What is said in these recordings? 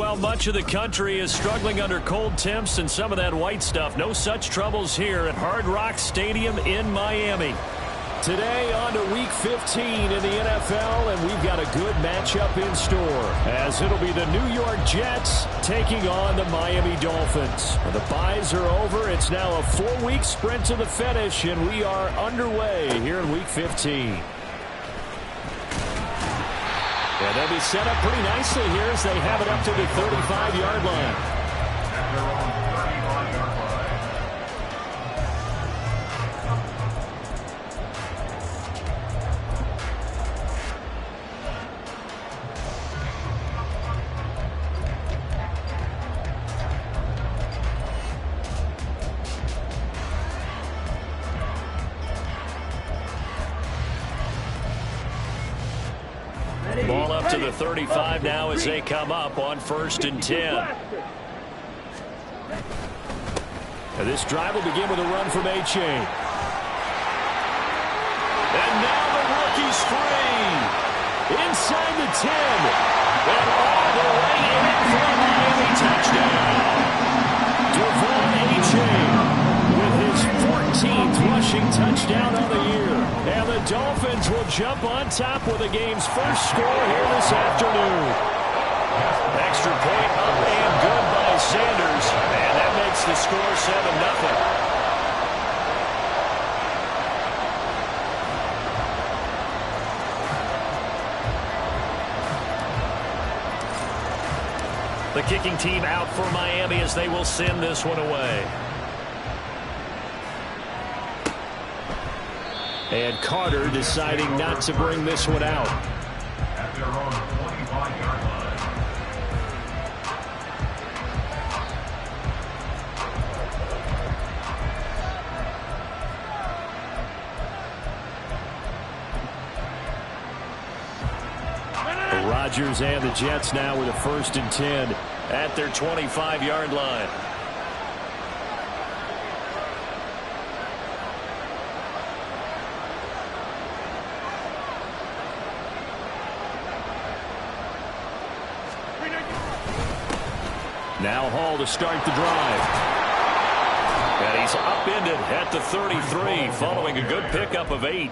Well, much of the country is struggling under cold temps and some of that white stuff. No such troubles here at Hard Rock Stadium in Miami. Today on to Week 15 in the NFL, and we've got a good matchup in store, as it'll be the New York Jets taking on the Miami Dolphins. Well, the byes are over. It's now a 4-week sprint to the finish, and we are underway here in Week 15. And they'll be set up pretty nicely here as they have it up to the 35-yard line. Ball up to the 35 now as they come up on 1st and 10. And this drive will begin with a run from A-Chain. And now the rookie's free. Inside the 10. And all the way in for a Miami touchdown. Devon A-Chain with his 14th rushing touchdown of the year. And the Dolphins will jump on top with the game's first score here this afternoon. Extra point up and good by Sanders. And that makes the score 7-0. The kicking team out for Miami as they will send this one away. And Carter deciding not to bring this one out. At their own 25-yard line. Rodgers and the Jets now with a 1st and 10 at their 25-yard line. Now Hall to start the drive. And he's upended at the 33 following a good pickup of 8.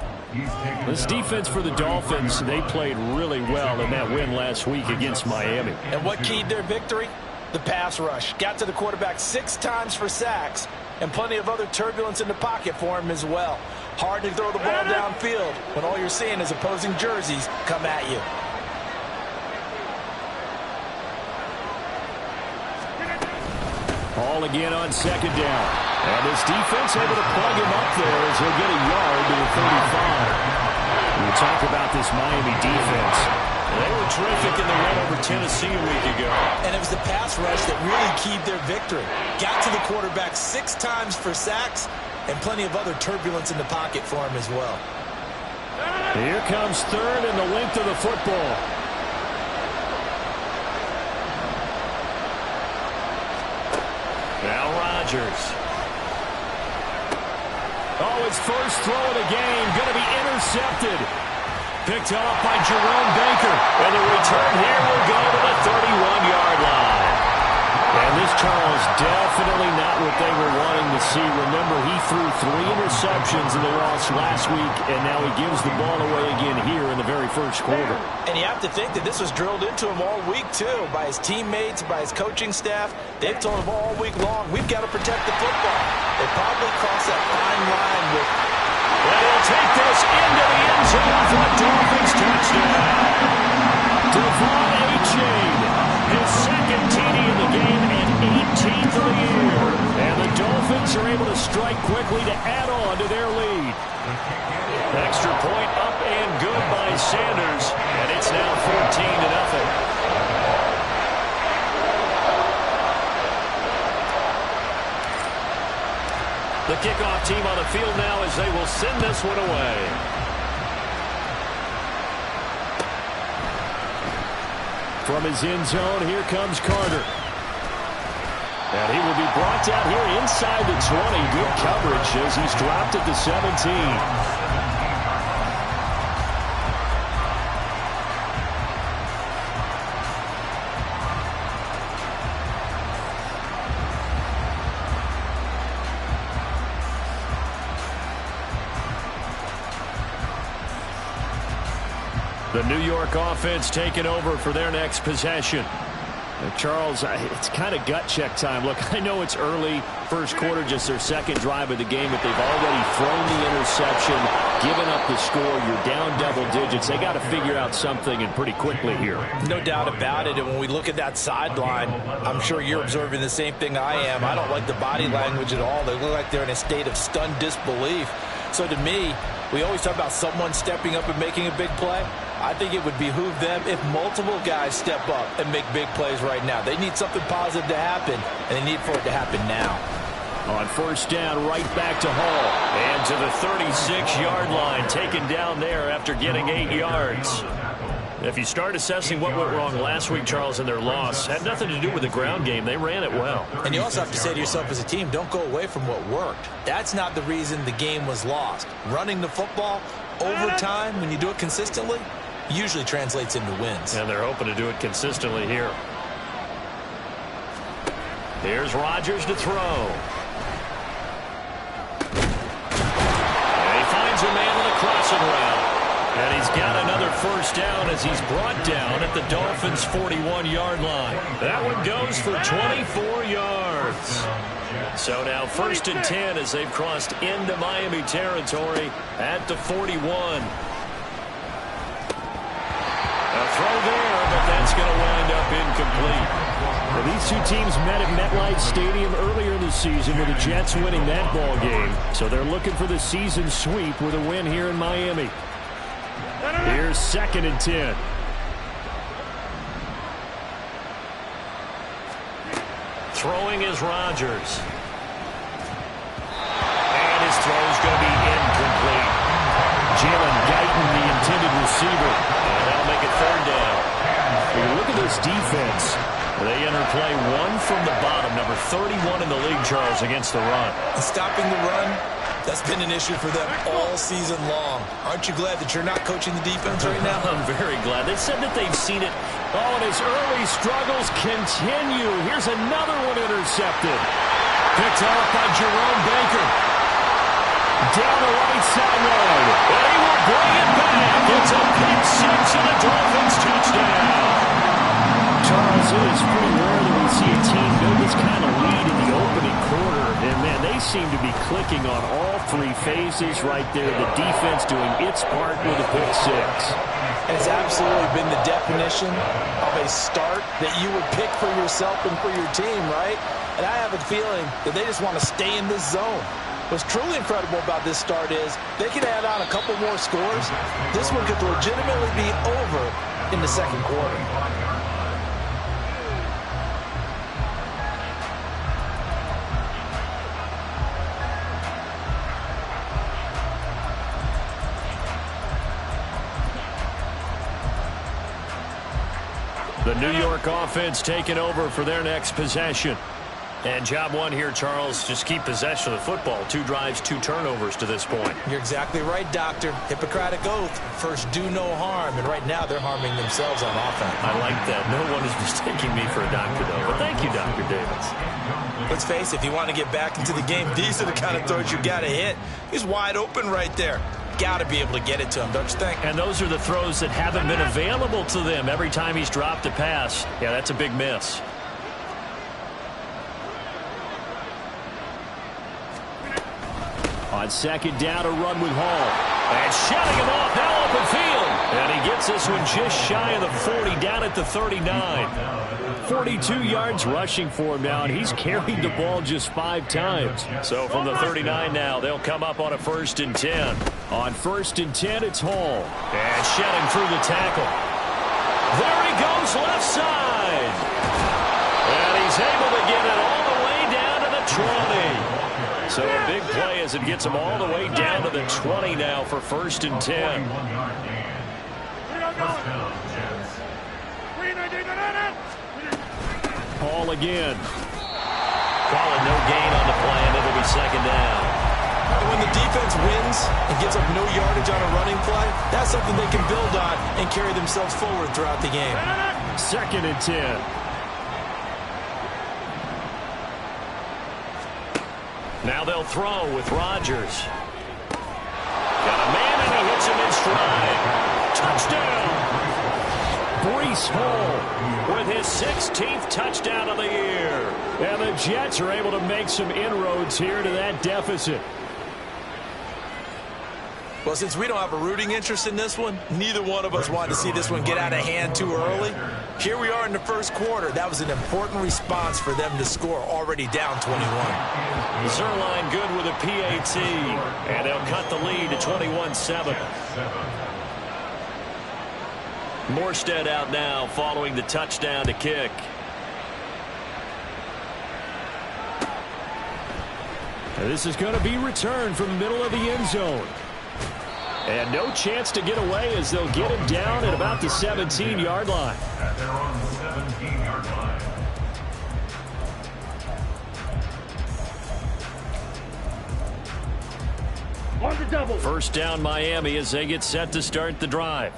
This defense for the Dolphins, they played really well in that win last week against Miami. And what keyed their victory? The pass rush. Got to the quarterback 6 times for sacks, and plenty of other turbulence in the pocket for him as well. Hard to throw the ball downfield when all you're seeing is opposing jerseys come at you. Hall again on 2nd down. And this defense able to plug him up there as he'll get a yard to the 35. We talk about this Miami defense. They were terrific in the win over Tennessee a week ago. And it was the pass rush that really keyed their victory. Got to the quarterback 6 times for sacks, and plenty of other turbulence in the pocket for him as well. Here comes 3rd and the length of the football. Now Rodgers. Oh, his first throw of the game going to be intercepted. Picked off by Jerome Baker. And the return here will go to the 31-yard line. And this, Charles, definitely not what they were wanting to see. Remember, he threw 3 interceptions in the loss last week, and now he gives the ball away again here in the very first quarter. And you have to think that this was drilled into him all week, too, by his teammates, by his coaching staff. They've told him all week long, we've got to protect the football. They probably crossed that fine line with... They'll take this into the end zone for the Dolphins touchdown. Devon A-Chain, his 2nd TD in the game and 18th of the year. And the Dolphins are able to strike quickly to add on to their lead. Extra point up and good by Sanders. And it's now 14-0. The kickoff team on the field now as they will send this one away. From his end zone, here comes Carter. And he will be brought down here inside the 20. Good coverage as he's dropped at the 17. The New York offense taking over for their next possession. Charles, it's kind of gut check time. Look, I know it's early, first quarter, just their second drive of the game, but they've already thrown the interception, given up the score. You're down double digits. They got to figure out something, and pretty quickly here. No doubt about it. And when we look at that sideline, I'm sure you're observing the same thing I am. I don't like the body language at all. They look like they're in a state of stunned disbelief. So to me, we always talk about someone stepping up and making a big play. I think it would behoove them if multiple guys step up and make big plays right now. They need something positive to happen, and they need for it to happen now. On first down, right back to Hall. And to the 36-yard line, taken down there after getting 8 yards. If you start assessing what went wrong last week, Charles, in their loss, had nothing to do with the ground game. They ran it well. And you also have to say to yourself as a team, don't go away from what worked. That's not the reason the game was lost. Running the football over time, when you do it consistently, usually translates into wins. And they're hoping to do it consistently here. Here's Rodgers to throw. And he finds a man with a crossing route. And he's got another first down as he's brought down at the Dolphins' 41-yard line. That one goes for 24 yards. So now first and 10 as they've crossed into Miami territory at the 41. A throw there, but that's going to wind up incomplete. Well, these two teams met at MetLife Stadium earlier in the season with the Jets winning that ball game. So they're looking for the season sweep with a win here in Miami. Here's second and 10. Throwing is Rodgers. And his throw's going to be incomplete. Jalen Guyton, the intended receiver. And that'll make it third down. When you look at this defense, they enter play one from the bottom, number 31 in the league, Charles, against the run. And stopping the run, that's been an issue for them all season long. Aren't you glad that you're not coaching the defense right now? I'm very glad. They said that they've seen it. Oh, and his early struggles continue. Here's another one intercepted. Picked off by Jerome Baker. Down the right sideline. And he will bring it back. It's a pick six and a Dolphins touchdown. Charles, it is pretty rare that we see a team build this kind of lead in the opening quarter. And, man, they seem to be clicking on all three phases right there. The defense doing its part with a pick six. And it's absolutely been the definition of a start that you would pick for yourself and for your team, right? And I have a feeling that they just want to stay in this zone. What's truly incredible about this start is they can add on a couple more scores. This one could legitimately be over in the second quarter. The New York offense taking over for their next possession. And job one here, Charles, just keep possession of the football. 2 drives, 2 turnovers to this point. You're exactly right, Doctor. Hippocratic oath. First, do no harm. And right now, they're harming themselves on offense. I like that. No one is mistaking me for a doctor, though. But thank you, Dr. Davis. Let's face it, if you want to get back into the game, these are the kind of throws you got to hit. He's wide open right there. Got to be able to get it to him, don't you think? And those are the throws that haven't been available to them every time he's dropped a pass. Yeah, that's a big miss. On second down, a run with Hall. And shutting him off, now open field. And he gets this one just shy of the 40, down at the 39. 42 yards rushing for him now, and he's carried the ball just 5 times. So from the 39 now, they'll come up on a first and 10. On first and 10, it's Hall. And shedding through the tackle. There he goes, left side. And he's able to get it all the way down to the 20. So a big play as it gets him all the way down to the 20 now for first and 10. Hall again. Calling no gain on the play, and it'll be second down. When the defense wins and gets up no yardage on a running play, that's something they can build on and carry themselves forward throughout the game. Second and 10. Now they'll throw with Rodgers. Got a man, and he hits him in stride. Touchdown! Breece Hall with his 16th touchdown of the year. And the Jets are able to make some inroads here to that deficit. Well, since we don't have a rooting interest in this one, neither one of us wanted to see this one get out of hand too early. Here we are in the first quarter. That was an important response for them to score already down 21. Zuerlein good with a PAT, and they'll cut the lead to 21-7. Morstead out now following the touchdown to kick. This is going to be returned from the middle of the end zone. And no chance to get away as they'll get him down at about the 17-yard line. At their own 17-yard line. On the double. First down Miami as they get set to start the drive.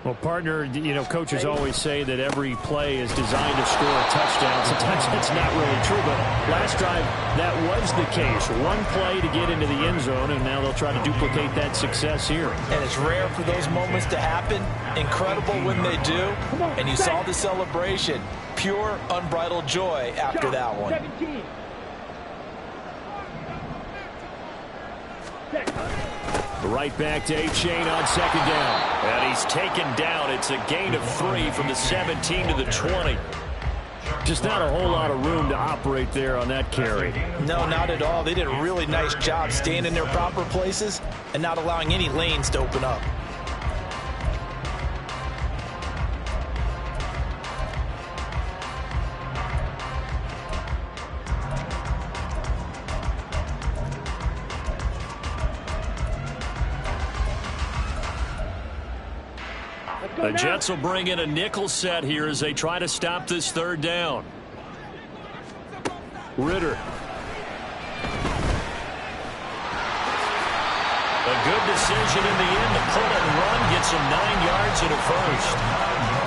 Well, partner, you know, coaches always say that every play is designed to score a touchdown. Sometimes that's not really true, but last drive, that was the case. One play to get into the end zone, and now they'll try to duplicate that success here. And it's rare for those moments to happen. Incredible when they do. And you saw the celebration. Pure, unbridled joy after that one. 17. Right back to Achane on second down. And he's taken down. It's a gain of 3 from the 17 to the 20. Just not a whole lot of room to operate there on that carry. No, not at all. They did a really nice job staying in their proper places and not allowing any lanes to open up. The Jets will bring in a nickel set here as they try to stop this third down. Ritter. A good decision in the end to pull it and run. Gets him 9 yards and a first.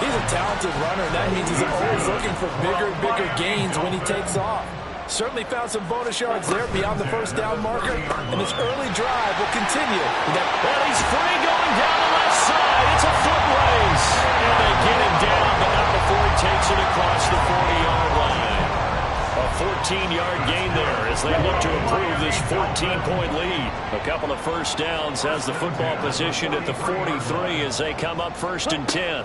He's a talented runner, and that means he's always looking for bigger and bigger gains when he takes off. Certainly found some bonus yards there beyond the first down marker, and this early drive will continue. Well, he's free going down the left side. It's a foot race. And they get him down, but not before he takes it across the 40-yard line. A 14-yard gain there as they look to improve this 14-point lead. A couple of first downs has the football position at the 43 as they come up 1st and 10.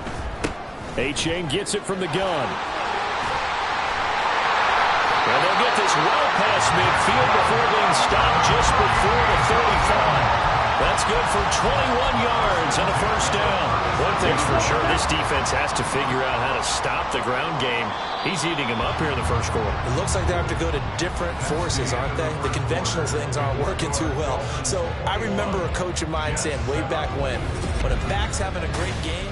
Achane gets it from the gun. And they'll get this well past midfield before being stopped just before the 35. That's good for 21 yards and a first down. One thing's for sure, this defense has to figure out how to stop the ground game. He's eating them up here in the first quarter. It looks like they have to go to different forces, aren't they? The conventional things aren't working too well. So I remember a coach of mine saying way back when a back's having a great game,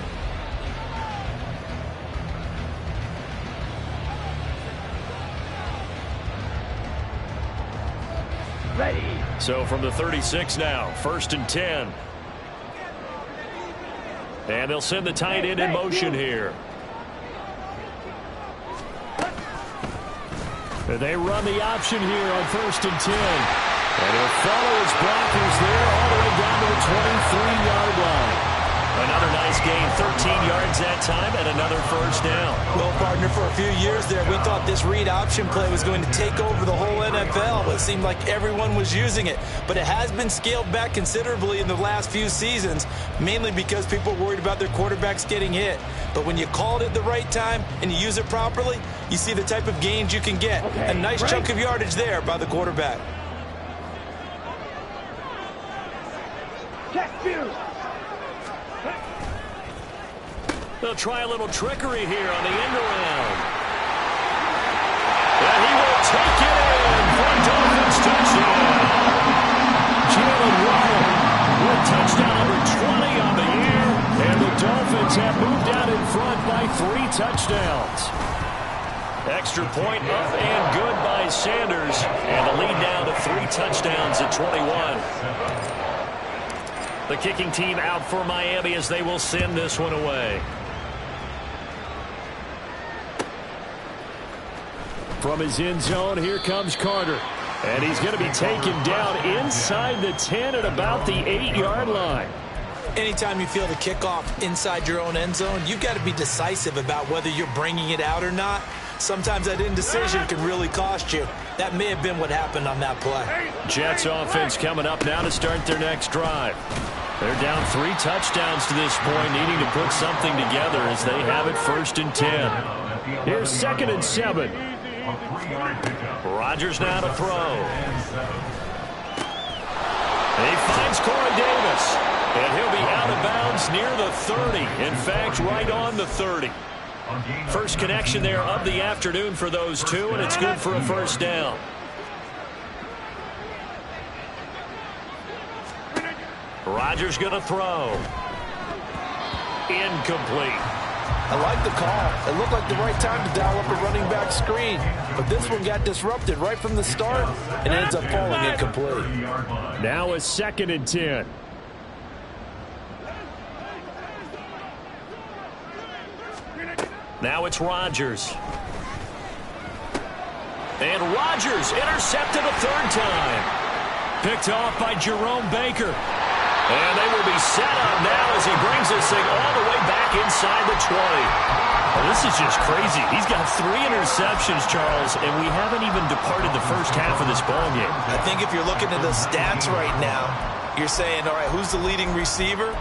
Ready. So from the 36 now, 1st and 10. And they'll send the tight end in motion here. They run the option here on 1st and 10. And he'll follow his blockers there all the way down to the 23-yard line. Another nice gain, 13 yards that time, and another first down. Well, partner, for a few years there, we thought this read option play was going to take over the whole NFL. But it seemed like everyone was using it. But it has been scaled back considerably in the last few seasons, mainly because people are worried about their quarterbacks getting hit. But when you call it at the right time and you use it properly, you see the type of gains you can get. A nice chunk of yardage there by the quarterback. Check view. They'll try a little trickery here on the end around. And he will take it in for a Dolphins touchdown. Jalen Waddle with touchdown number 20 on the year. And the Dolphins have moved out in front by 3 touchdowns. Extra point up and good by Sanders. And the lead now to 3 touchdowns at 21. The kicking team out for Miami as they will send this one away. From his end zone, here comes Carter. And he's going to be taken down inside the 10 at about the 8-yard line. Anytime you feel the kickoff inside your own end zone, you've got to be decisive about whether you're bringing it out or not. Sometimes that indecision can really cost you. That may have been what happened on that play. Jets offense coming up now to start their next drive. They're down 3 touchdowns to this point, needing to put something together as they have it 1st and 10. Here's 2nd and 7. Rodgers now to throw. He finds Corey Davis, and he'll be out of bounds near the 30. In fact, right on the 30. First connection there of the afternoon for those two, and it's good for a 1st down. Rodgers going to throw. Incomplete. I like the call. It looked like the right time to dial up a running back screen. But this one got disrupted right from the start and ends up falling incomplete. Now a 2nd and 10. Now it's Rodgers. And Rodgers intercepted a 3rd time. Picked off by Jerome Baker. And they will be set up now as he brings this thing all the way back inside the 20. Well, this is just crazy. He's got 3 interceptions, Charles, and we haven't even departed the first half of this ballgame. I think if you're looking at the stats right now, you're saying, all right, who's the leading receiver?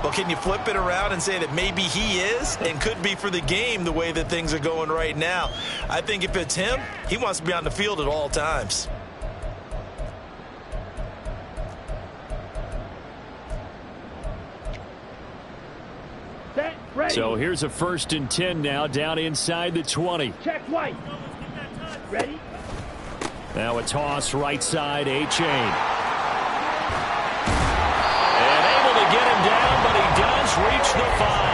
Well, can you flip it around and say that maybe he is and could be for the game the way that things are going right now? I think if it's him, he wants to be on the field at all times. So here's a 1st and 10 now, down inside the 20. Check white. Ready? Now a toss right side, A-Chain. And able to get him down, but he does reach the 5.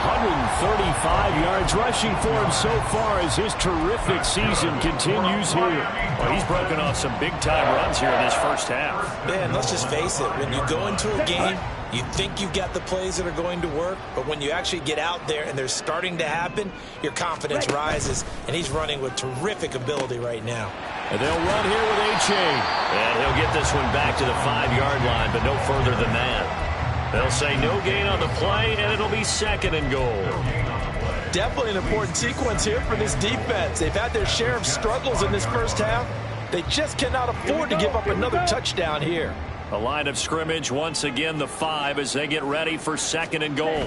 135 yards rushing for him so far as his terrific season continues here. Well, he's broken off some big-time runs here in this first half. Yeah, and let's just face it. When you go into a game, you think you've got the plays that are going to work, but when you actually get out there and they're starting to happen, your confidence rises, and he's running with terrific ability right now. And they'll run here with A-Chain. And he'll get this one back to the 5-yard line, but no further than that. They'll say no gain on the play, and it'll be 2nd and goal. Definitely an important sequence here for this defense. They've had their share of struggles in this first half. They just cannot afford to give up another touchdown here. A line of scrimmage, once again the 5 as they get ready for 2nd and goal.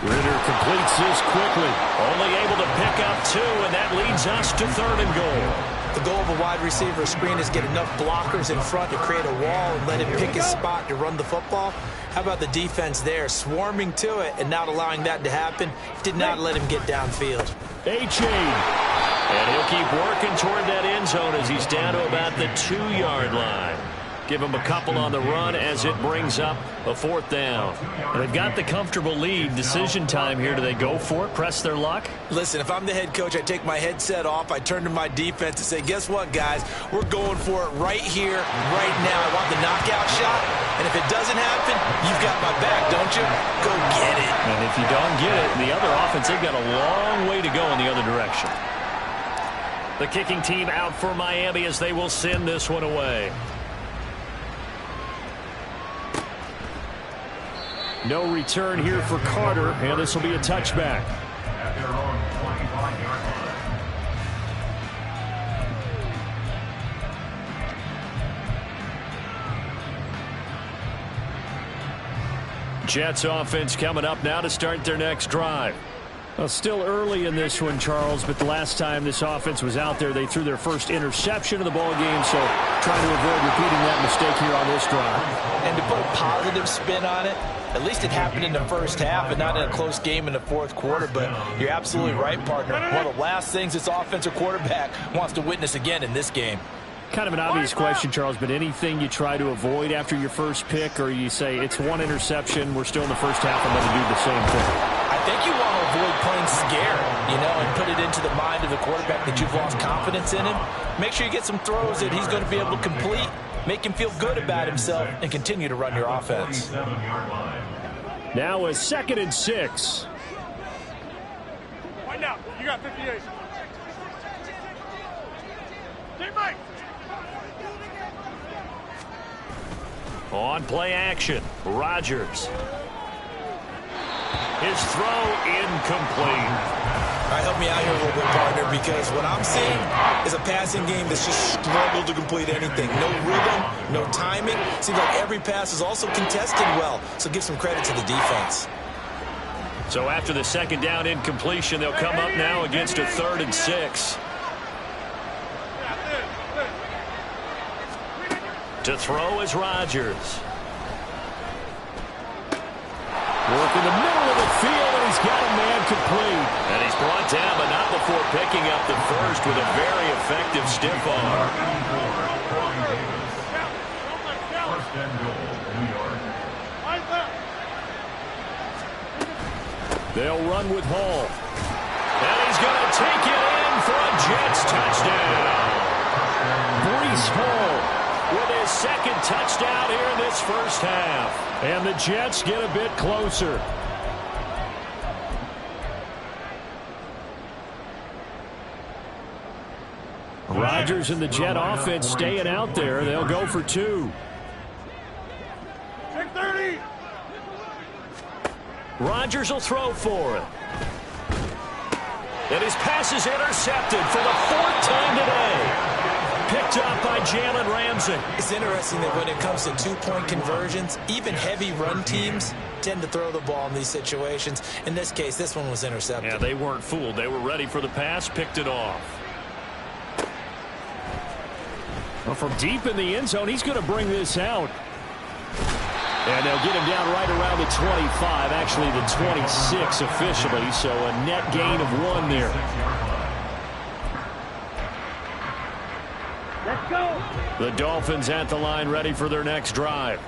Ritter completes this quickly. Only able to pick up 2, and that leads us to 3rd and goal. The goal of a wide receiver screen is get enough blockers in front to create a wall and let him pick his spot to run the football. How about the defense there, swarming to it and not allowing that to happen? Did not let him get downfield. A-Chain. And he'll keep working toward that end zone as he's down to about the 2-yard line. Give him a couple on the run as it brings up a 4th down. And they've got the comfortable lead. Decision time here. Do they go for it, press their luck? Listen, if I'm the head coach, I take my headset off. I turn to my defense and say, guess what, guys? We're going for it right here, right now. I want the knockout shot. And if it doesn't happen, you've got my back, don't you? Go get it. And if you don't get it, the other offense, they've got a long way to go in the other direction. The kicking team out for Miami as they will send this one away. No return here for Carter, and this will be a touchback. At their own 25-yard line. Jets offense coming up now to start their next drive. Well, still early in this one, Charles, but the last time this offense was out there, they threw their first interception of the ball game, so trying to avoid repeating that mistake here on this drive. And to put a positive spin on it, at least it happened in the first half and not in a close game in the 4th quarter, but you're absolutely right, partner. One of the last things this offensive quarterback wants to witness again in this game. Kind of an obvious question, Charles, but anything you try to avoid after your first pick, or you say it's 1 interception, we're still in the first half, I'm going to do the same thing? I think you want to avoid playing scared, and put it into the mind of the quarterback that you've lost confidence in him. Make sure you get some throws that he's going to be able to complete, make him feel good about himself, and continue to run your offense. Now a 2nd and 6. Wind out. You got 58. Teammate. On play action, Rodgers. His throw incomplete. All right, help me out here a little bit, partner, because what I'm seeing is a passing game that's just struggled to complete anything. No rhythm, no timing. Seems like every pass is also contested well, so give some credit to the defense. So after the second down incompletion, they'll come up now against a 3rd and 6. To throw is Rodgers. Work in the middle of the field, and he's got a man complete. And he's brought down, but not before picking up the first with a very effective stiff arm. First and goal, New York. They'll run with Hall. And he's going to take it in for a Jets touchdown. Breece Hall with his second touchdown here in this first half. And the Jets get a bit closer. Rodgers and the Jet offense staying out there. They'll go for 2. 630. Rodgers will throw for it. And his pass is intercepted for the 4th time today. Picked up by Jalen Ramsey. It's interesting that when it comes to two-point conversions, even heavy run teams tend to throw the ball in these situations. In this case, this one was intercepted. Yeah, they weren't fooled. They were ready for the pass, picked it off. Well, from deep in the end zone, he's going to bring this out. And they'll get him down right around the 25, actually the 26 officially, so a net gain of 1 there. Let's go. The Dolphins at the line ready for their next drive.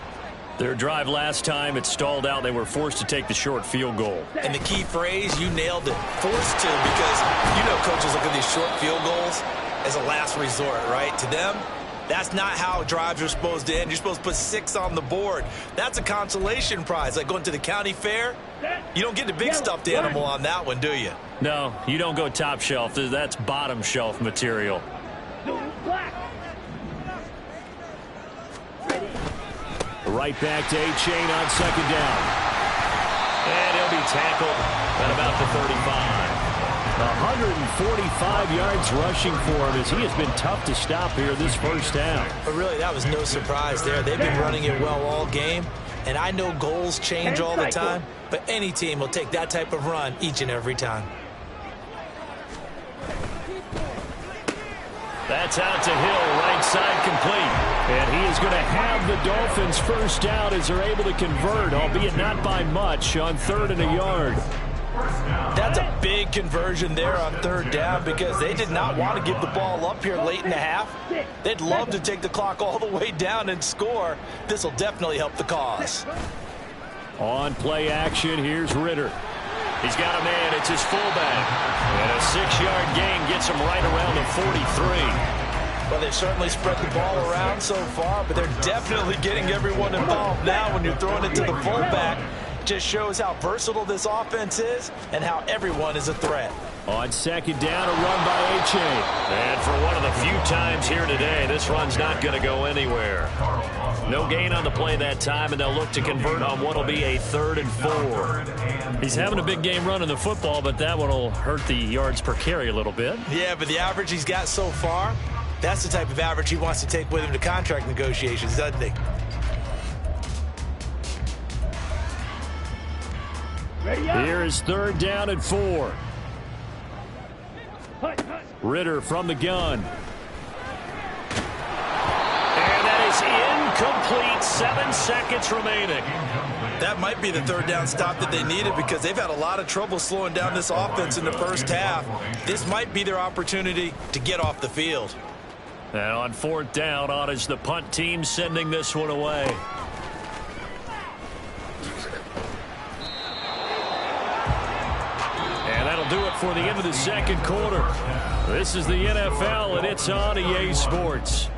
Their drive last time, it stalled out. They were forced to take the short field goal. And the key phrase, you nailed it, forced to, because you know coaches look at these short field goals as a last resort, right? To them, that's not how drives are supposed to end. You're supposed to put 6 on the board. That's a consolation prize, like going to the county fair. You don't get the big stuffed animal on that one, do you? No, you don't go top shelf. That's bottom shelf material. Black. Right back to A-Chain on second down. And he'll be tackled at about the 35. 145 yards rushing for him as he has been tough to stop here this first half. But really, that was no surprise there. They've been running it well all game. And I know goals change all the time, but any team will take that type of run each and every time. That's out to Hill, right side complete. And he is going to have the Dolphins first down as they're able to convert, albeit not by much, on 3rd and a yard. That's a big conversion there on 3rd down because they did not want to give the ball up here late in the half. They'd love to take the clock all the way down and score. This will definitely help the cause. On play action, here's Ritter. He's got a man, it's his fullback. And a 6-yard gain gets him right around the 43. Well, they've certainly spread the ball around so far, but they're definitely getting everyone involved now when you're throwing it to the fullback. Just shows how versatile this offense is and how everyone is a threat. On second down, a run by A-Chain. And for one of the few times here today, this run's not going to go anywhere. No gain on the play that time, and they'll look to convert on what will be a 3rd and 4. He's having a big game running the football, but that one will hurt the yards per carry a little bit. Yeah, but the average he's got so far, that's the type of average he wants to take with him to contract negotiations, doesn't he? Here is 3rd down and 4. Ritter from the gun. And that is incomplete. 7 seconds remaining. That might be the 3rd down stop that they needed because they've had a lot of trouble slowing down this offense in the first half. This might be their opportunity to get off the field. And on 4th down, on is the punt team sending this one away. Do it for the end of the second quarter. This is the NFL, and it's on EA Sports.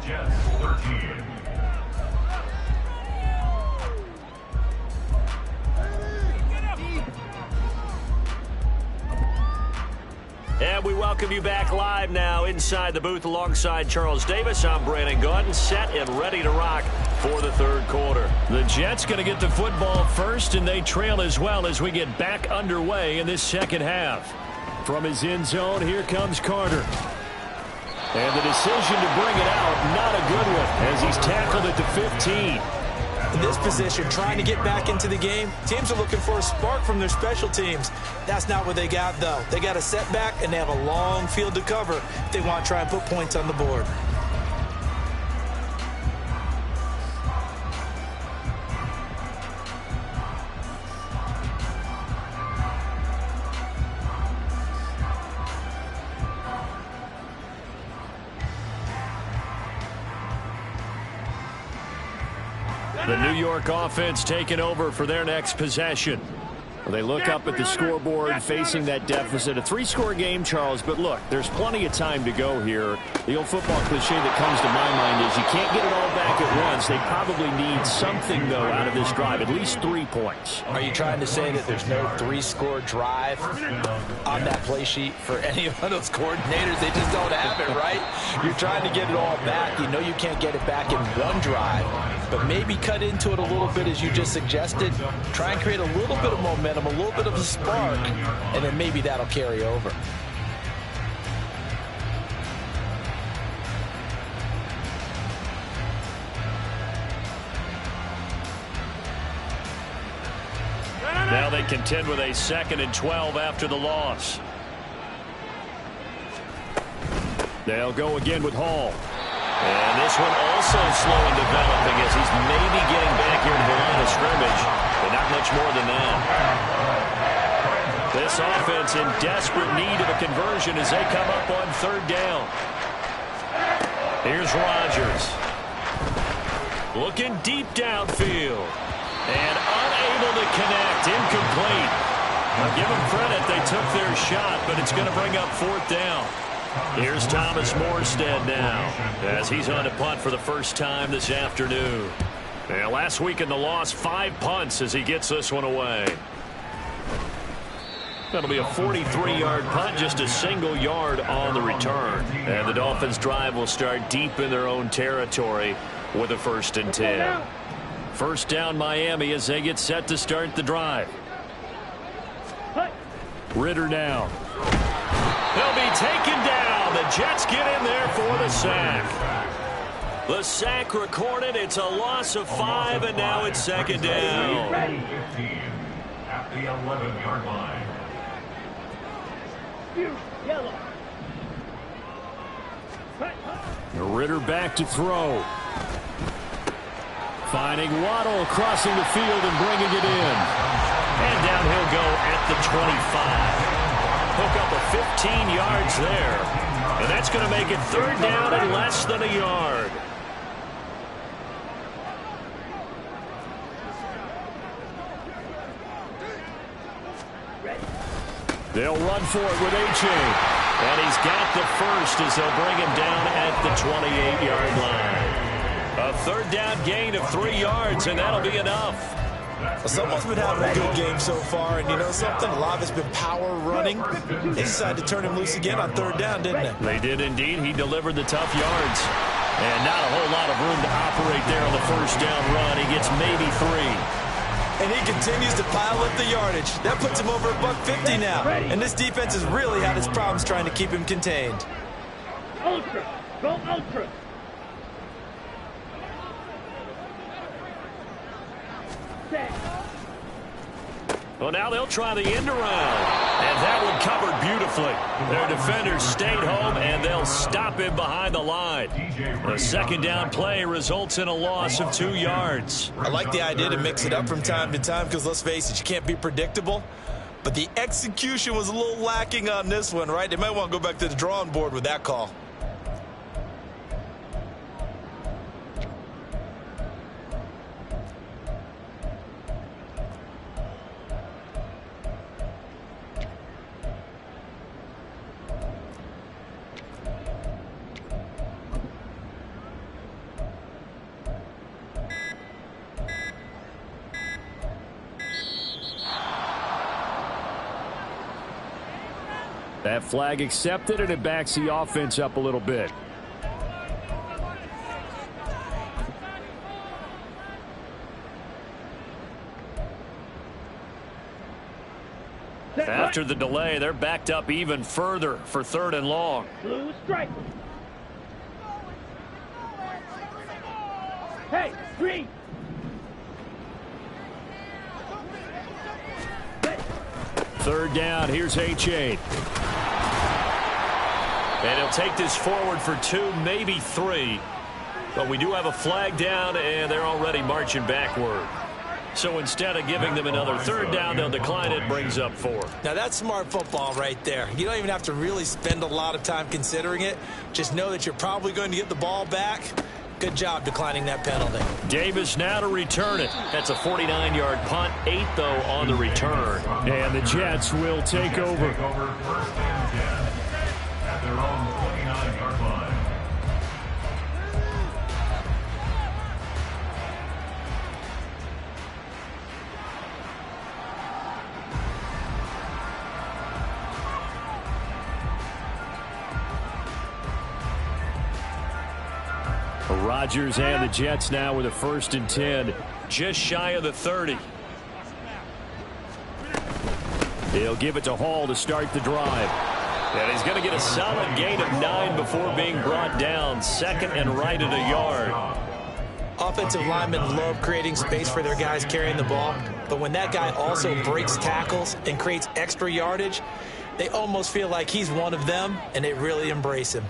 And we welcome you back live now inside the booth alongside Charles Davis. I'm Brandon Gaudin, set and ready to rock for the 3rd quarter. The Jets going to get the football first, and they trail as well as we get back underway in this second half. From his end zone, here comes Carter. And the decision to bring it out, not a good one, as he's tackled at the 15. In this position, trying to get back into the game, teams are looking for a spark from their special teams. That's not what they got, though. They got a setback, and they have a long field to cover if they want to try and put points on the board. The New York offense taking over for their next possession. They look up at the scoreboard facing that deficit. A 3-score game, Charles, but look, there's plenty of time to go here. The old football cliche that comes to my mind is you can't get it all back at once. They probably need something, though, out of this drive, at least 3 points. Are you trying to say that there's no 3-score drive on that play sheet for any of those coordinators? They just don't have it, right? You're trying to get it all back. You know you can't get it back in one drive, but maybe cut into it a little bit as you just suggested. Try and create a little bit of momentum, a little bit of a spark, and then maybe that'll carry over. Now they contend with a 2nd and 12 after the loss. They'll go again with Hall. And this one also slow in developing as he's maybe getting back here to the line of scrimmage, but not much more than that. This offense in desperate need of a conversion as they come up on 3rd down. Here's Rodgers. Looking deep downfield. And unable to connect. Incomplete. I'll give them credit. They took their shot, but it's going to bring up 4th down. Here's Thomas Morstead now as he's on to punt for the first time this afternoon. And last week in the loss, 5 punts as he gets this one away. That'll be a 43-yard punt, just a single yard on the return. And the Dolphins' drive will start deep in their own territory with a 1st and 10. First down Miami as they get set to start the drive. Ritter now. He'll be taken down. The Jets get in there for the sack. The sack recorded. It's a loss of 5, and now it's 2nd down. 15 at the 11-yard line. Ritter back to throw. Finding Waddle crossing the field and bringing it in. And down he'll go at the 25. Hook up a 15 yards there. And that's going to make it 3rd down and less than a yard. They'll run for it with A-Chain. And he's got the first as they'll bring him down at the 28-yard line. A 3rd down gain of 3 yards, and that'll be enough. Someone's been having a good game so far, and you know something? A lot of it's been power running. They decided to turn him loose again on 3rd down, didn't they? They did indeed. He delivered the tough yards. And not a whole lot of room to operate there on the 1st down run. He gets maybe 3. And he continues to pile up the yardage. That puts him over $150 now. And this defense has really had its problems trying to keep him contained. Ultra. Go ultra. Well, now they'll try the end around. And that one covered beautifully. Their defenders stayed home, and they'll stop him behind the line. The 2nd down play results in a loss of 2 yards. I like the idea to mix it up from time to time because, let's face it, you can't be predictable. But the execution was a little lacking on this one, right? They might want to go back to the drawing board with that call. That flag accepted, and it backs the offense up a little bit. After the delay, they're backed up even further for 3rd and long. Blue strike. Hey, green. 3rd down. Here's A-Chain. And he'll take this forward for 2, maybe 3. But we do have a flag down, and they're already marching backward. So instead of giving them another 3rd down, they'll decline it, brings up 4. Now, that's smart football right there. You don't even have to really spend a lot of time considering it. Just know that you're probably going to get the ball back. Good job declining that penalty. Davis now to return it. That's a 49-yard punt, 8, though, on the return. And the Jets will take over. 1st and 10 at their own 29-yard line. Rodgers and the Jets now with a 1st and 10, just shy of the 30. He'll give it to Hall to start the drive. And he's going to get a solid gain of 9 before being brought down. 2nd and right at a yard. Offensive linemen love creating space for their guys carrying the ball, but when that guy also breaks tackles and creates extra yardage, they almost feel like he's one of them, and they really embrace him.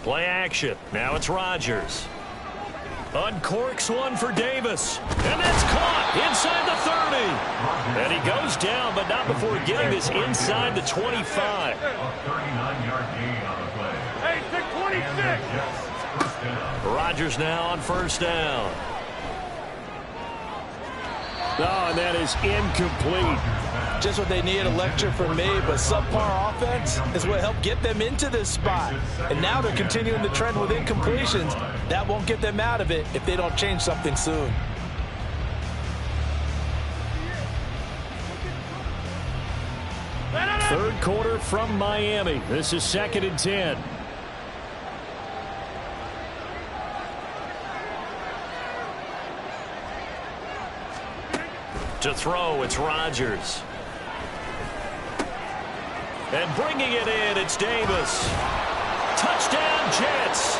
Play action. Now it's Rodgers. Uncorks one for Davis. And that's caught inside the 30. And he goes down, but not before getting this inside the 25. A 39-yard gain on the play. Hey, 626. First down. Rodgers now on 1st down. Oh, and that is incomplete. Just what they need, a lecture from me, but subpar offense is what helped get them into this spot. And now they're continuing the trend with incompletions. That won't get them out of it if they don't change something soon. Third quarter from Miami. This is 2nd and 10. To throw, it's Rodgers. And bringing it in, it's Davis. Touchdown, Jets.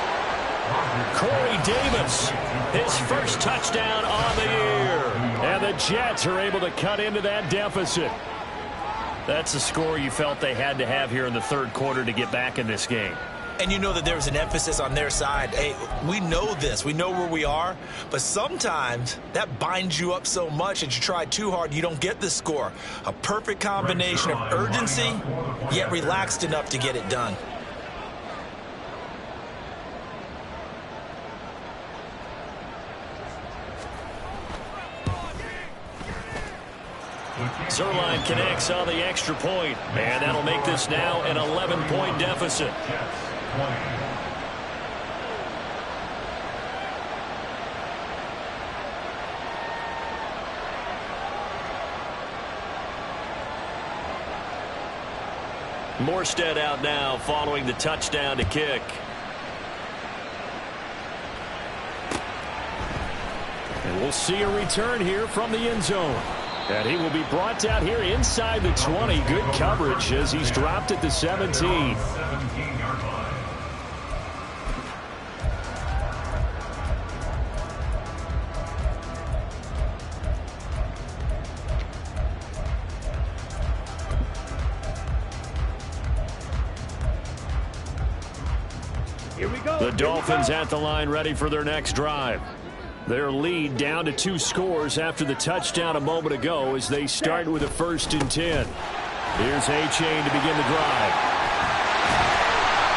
Corey Davis, his first touchdown on the year. And the Jets are able to cut into that deficit. That's the score you felt they had to have here in the 3rd quarter to get back in this game. And you know that there was an emphasis on their side. Hey, we know this. We know where we are. But sometimes that binds you up so much that you try too hard, you don't get the score. A perfect combination of urgency, yet relaxed enough to get it done. Zuerlein connects on the extra point, and that'll make this now an 11-point deficit. Morstead out now following the touchdown to kick. And we'll see a return here from the end zone. And he will be brought down here inside the 20. Good coverage as he's dropped at the 17. 17-yard line. Here we go. The Dolphins at the line ready for their next drive. Their lead down to 2 scores after the touchdown a moment ago as they start with a 1st and 10. Here's A-Chain to begin the drive.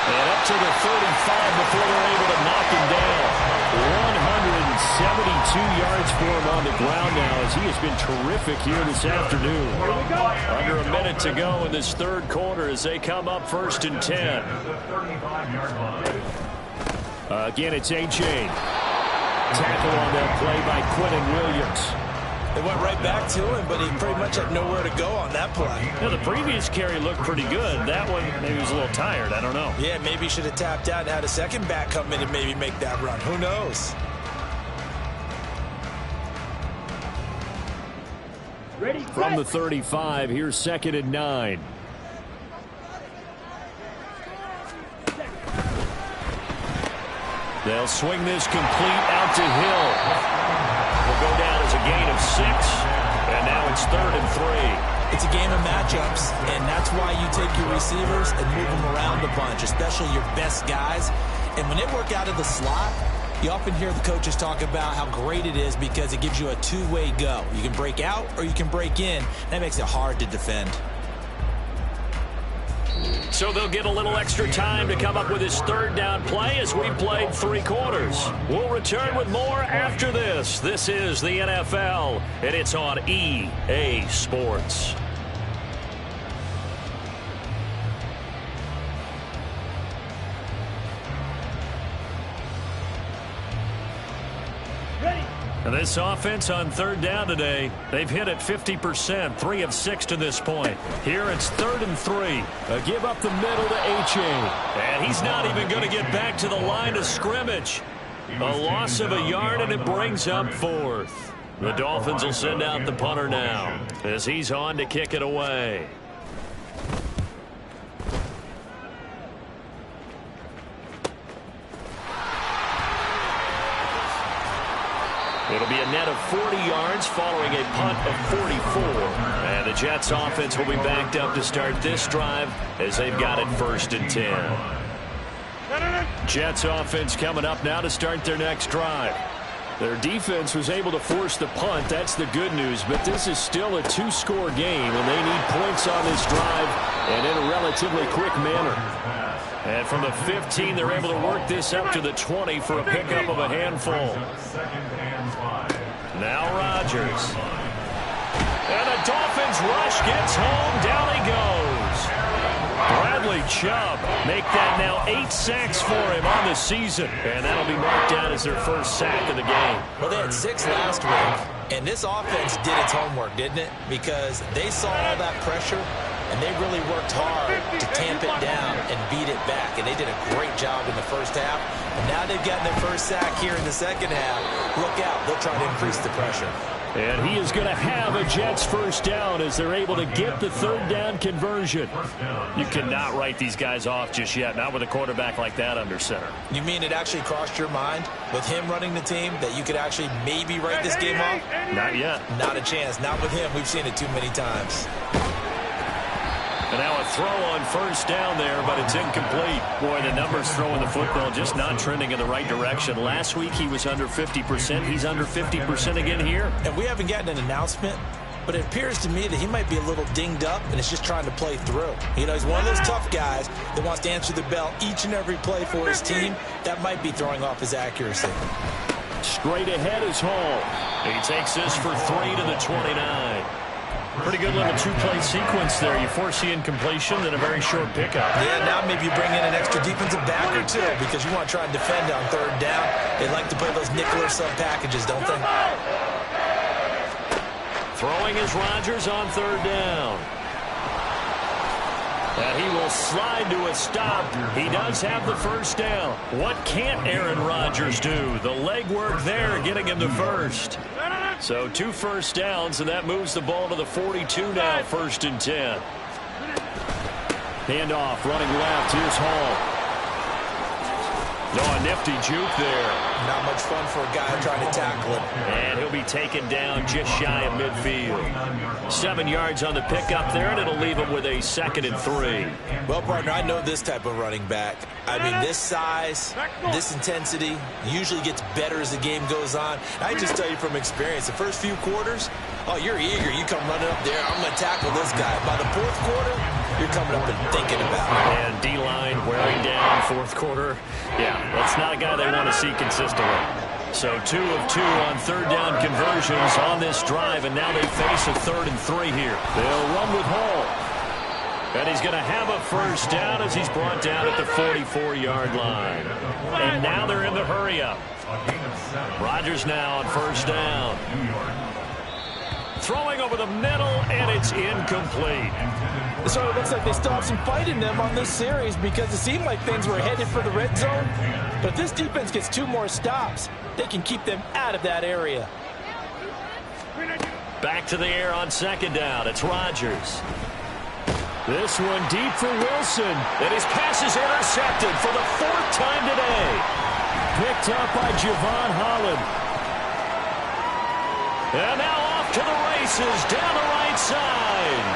And up to the 35 before they're able to knock him down. 172 yards for him on the ground now as he has been terrific here this afternoon. Under a minute to go in this 3rd quarter as they come up 1st and 10. Again, it's A-Chain. Tackle on that play by Quentin Williams. They went right back to him, but he pretty much had nowhere to go on that play. Now, the previous carry looked pretty good. That one, maybe he was a little tired. I don't know. Yeah, maybe he should have tapped out and had a second back come in and maybe make that run. Who knows? Ready, From the set. 35, here's 2nd and 9. They'll swing this complete out to Hill. Will go down as a gain of 6, and now it's 3rd and 3. It's a game of matchups, and that's why you take your receivers and move them around a bunch, especially your best guys. And when they work out of the slot, you often hear the coaches talk about how great it is because it gives you a two-way go. You can break out or you can break in. That makes it hard to defend. So they'll get a little extra time to come up with his 3rd down play as we've played 3 quarters. We'll return with more after this. This is the NFL, and it's on EA Sports. Ready. And this offense on 3rd down today, they've hit it 50%, 3 of 6 to this point. Here it's 3rd and 3. A give up the middle to H.A. And he's not even going to get back to the line of scrimmage. A loss of a yard, and it brings up 4th. The Dolphins will send out the punter now as he's on to kick it away. It'll be a net of 40 yards following a punt of 44. And the Jets offense will be backed up to start this drive as they've got it 1st and 10. Jets offense coming up now to start their next drive. Their defense was able to force the punt. That's the good news. But this is still a 2-score game, and they need points on this drive and in a relatively quick manner. And from the 15, they're able to work this up to the 20 for a pickup of a handful. Now Rodgers. And the Dolphins rush gets home. Down he goes. Bradley Chubb make that now 8 sacks for him on the season. And that'll be marked down as their 1st sack of the game. Well, they had 6 last week, and this offense did its homework, didn't it? Because they saw all that pressure, and they really worked hard to tamp it down and beat it back. And they did a great job in the 1st half. And now they've gotten their 1st sack here in the 2nd half. Look out. They'll try to increase the pressure. And he is going to have a Jets 1st down as they're able to get the 3rd down conversion. You cannot write these guys off just yet, not with a quarterback like that under center. You mean it actually crossed your mind with him running the team that you could actually maybe write this game off? Not yet. Not a chance. Not with him. We've seen it too many times. And now a throw on 1st down there, but it's incomplete. Boy, the numbers throwing the football just not trending in the right direction. Last week he was under 50%. He's under 50% again here. And we haven't gotten an announcement, but it appears to me that he might be a little dinged up and is just trying to play through. You know, he's one of those tough guys that wants to answer the bell each and every play for his team. That might be throwing off his accuracy. Straight ahead is Hall. He takes this for 3 to the 29. Pretty good little 2-play sequence there. You force the incompletion, then a very short pickup. Yeah, now maybe you bring in an extra defensive back or 2 because you want to try and defend on 3rd down. They like to play those nickel or sub packages, don't they? Throwing is Rodgers on 3rd down. And he will slide to a stop. He does have the 1st down. What can't Aaron Rodgers do? The legwork there getting him the 1st. So 2 1st downs, and that moves the ball to the 42 now, 1st and 10. Handoff, running left. Here's Hall. Oh, a nifty juke there. Not much fun for a guy trying to tackle him. And he'll be taken down just shy of midfield. 7 yards on the pickup there, and it'll leave him with a 2nd and 3. Well, partner, I know this type of running back. I mean, this size, this intensity usually gets better as the game goes on. I just tell you from experience, the first few quarters, oh, you're eager. You come running up there. I'm going to tackle this guy. By the 4th quarter, you're coming up and thinking about it. And D-line wearing down 4th quarter. Yeah, that's not a guy they want to see consistently. So 2 of 2 on 3rd down conversions on this drive, and now they face a 3rd and 3 here. They'll run with Hall. And he's going to have a 1st down as he's brought down at the 44-yard line. And now they're in the hurry-up. Rodgers now on 1st down. Throwing over the middle, and it's incomplete. So it looks like they still have some fight in them on this series because it seemed like things were headed for the red zone. But if this defense gets 2 more stops, they can keep them out of that area. Back to the air on second down. It's Rodgers. This one deep for Wilson. And his pass is intercepted for the 4th time today. Picked up by Javon Holland. And now off to the races down the right side.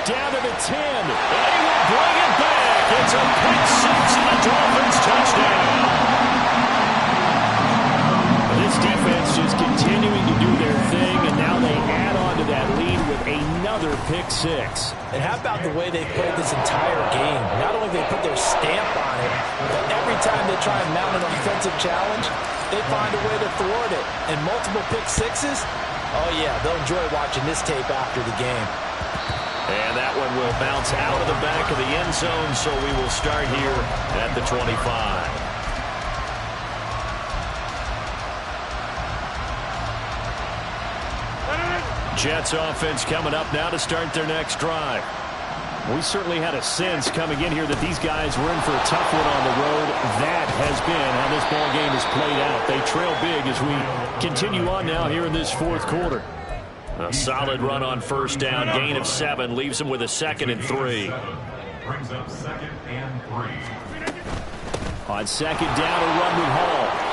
Down to the 10. And he will bring it back. It's a pick six and a Dolphins touchdown. This defense just continuing to do their thing, and now they add on to that lead with another pick six. And how about the way they played this entire game? Not only they put their stamp on it, but every time they try and mount an offensive challenge, they find a way to thwart it. And multiple pick sixes, oh yeah, they'll enjoy watching this tape after the game. And that one will bounce out of the back of the end zone, so we will start here at the 25. Jets offense coming up now to start their next drive. We certainly had a sense coming in here that these guys were in for a tough one on the road. That has been how this ball game has played out. They trail big as we continue on now here in this 4th quarter. A solid run on first down. Gain of 7 leaves them with a 2nd and 3. Brings up 2nd and 3. On second down, a run with Hall.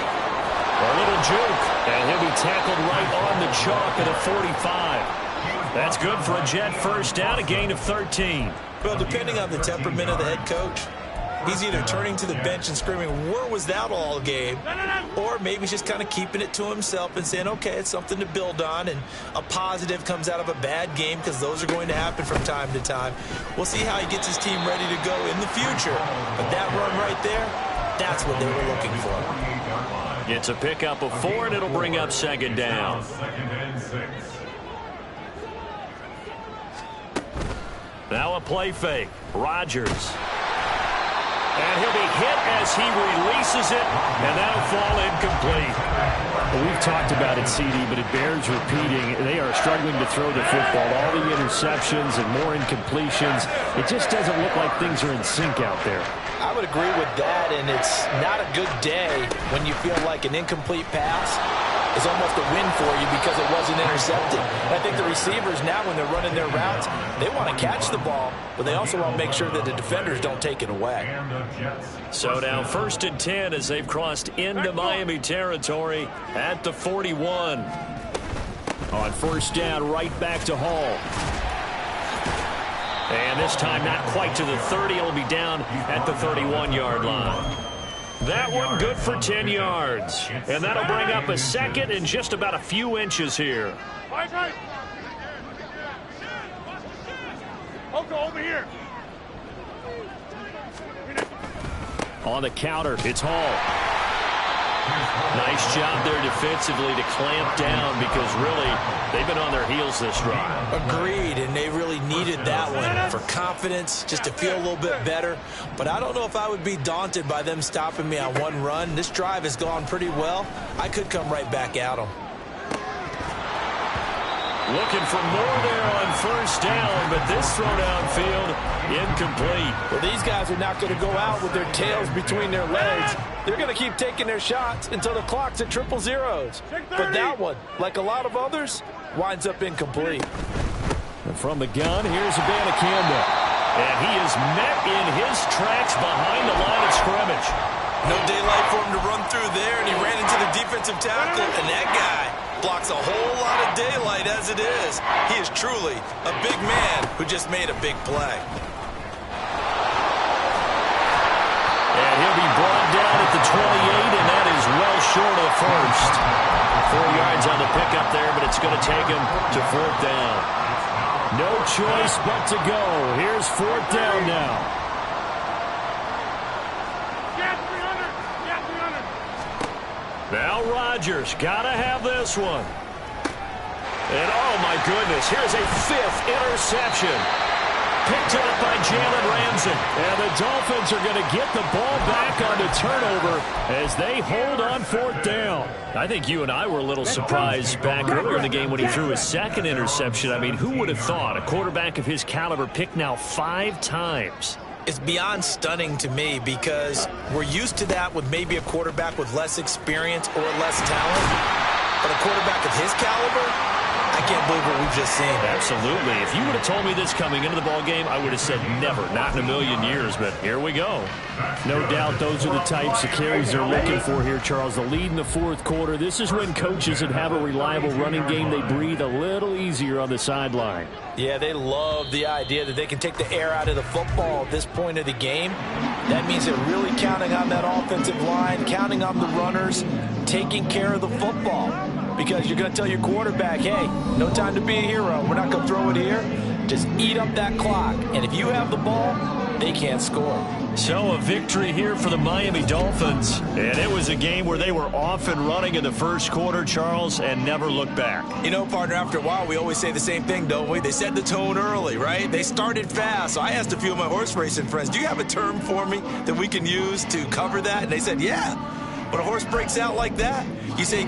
A little juke, and he'll be tackled right on the chalk at a 45. That's good for a Jet first down, a gain of 13. Well, depending on the temperament of the head coach, he's either turning to the bench and screaming, "Where was that all game?" Or maybe he's just kind of keeping it to himself and saying, okay, it's something to build on, and a positive comes out of a bad game because those are going to happen from time to time. We'll see how he gets his team ready to go in the future. But that run right there, that's what they were looking for. It's a pickup of 4, and it'll bring up second down. 2nd and 6. Now a play fake. Rodgers. And he'll be hit as he releases it, and that'll fall incomplete. Well, we've talked about it, CD, but it bears repeating. They are struggling to throw the football. All the interceptions and more incompletions. It just doesn't look like things are in sync out there. I would agree with that, and it's not a good day when you feel like an incomplete pass is almost a win for you because it wasn't intercepted. And I think the receivers now, when they're running their routes, they want to catch the ball, but they also want to make sure that the defenders don't take it away. So now 1st and 10 as they've crossed into Miami territory at the 41. On first down, right back to Hall. And this time not quite to the 30. It'll be down at the 31-yard line. That one good for 10 yards. And that'll bring up a 2nd and just about a few inches here. Over here. On the counter, it's Hall. Nice job there defensively to clamp down because really they've been on their heels this drive. Agreed, and they really needed that one for confidence, just to feel a little bit better. But I don't know if I would be daunted by them stopping me on one run. This drive has gone pretty well. I could come right back at them. Looking for more there on first down, but this throw downfield incomplete. Well, these guys are not going to go out with their tails between their legs. They're going to keep taking their shots until the clock's at 000. But that one, like a lot of others, winds up incomplete. And from the gun, here's Abanikanda. And he is met in his tracks behind the line of scrimmage. No daylight for him to run through there, and he ran into the defensive tackle, and that guy blocks a whole lot of daylight as it is. He is truly a big man who just made a big play. And he'll be brought down at the 28, and that is well short of first. 4 yards on the pickup there, but it's going to take him to 4th down. No choice but to go. Here's 4th down now. Now Rodgers, gotta have this one. And oh my goodness, here's a 5th interception. Picked up by Jalen Ramsey. And the Dolphins are going to get the ball back on the turnover as they hold on 4th down. I think you and I were a little surprised back earlier in the game when he threw his 2nd interception. I mean, who would have thought a quarterback of his caliber picked now 5 times? It's beyond stunning to me because we're used to that with maybe a quarterback with less experience or less talent. But a quarterback of his caliber, I I can't believe what we've just seen. Absolutely. If you would have told me this coming into the ball game, I would have said never, not in a million years, but here we go. No doubt those are the types of carries they're looking for here, Charles. The lead in the fourth quarter. This is when coaches that have a reliable running game, they breathe a little easier on the sideline. Yeah, they love the idea that they can take the air out of the football at this point of the game. That means they're really counting on that offensive line, counting on the runners, taking care of the football. Because you're going to tell your quarterback, hey, no time to be a hero. We're not going to throw it here. Just eat up that clock. And if you have the ball, they can't score. So a victory here for the Miami Dolphins. And it was a game where they were off and running in the first quarter, Charles, and never looked back. You know, partner, after a while, we always say the same thing, don't we? They set the tone early, right? They started fast. So I asked a few of my horse racing friends, do you have a term for me that we can use to cover that? And they said, yeah. When a horse breaks out like that, you say,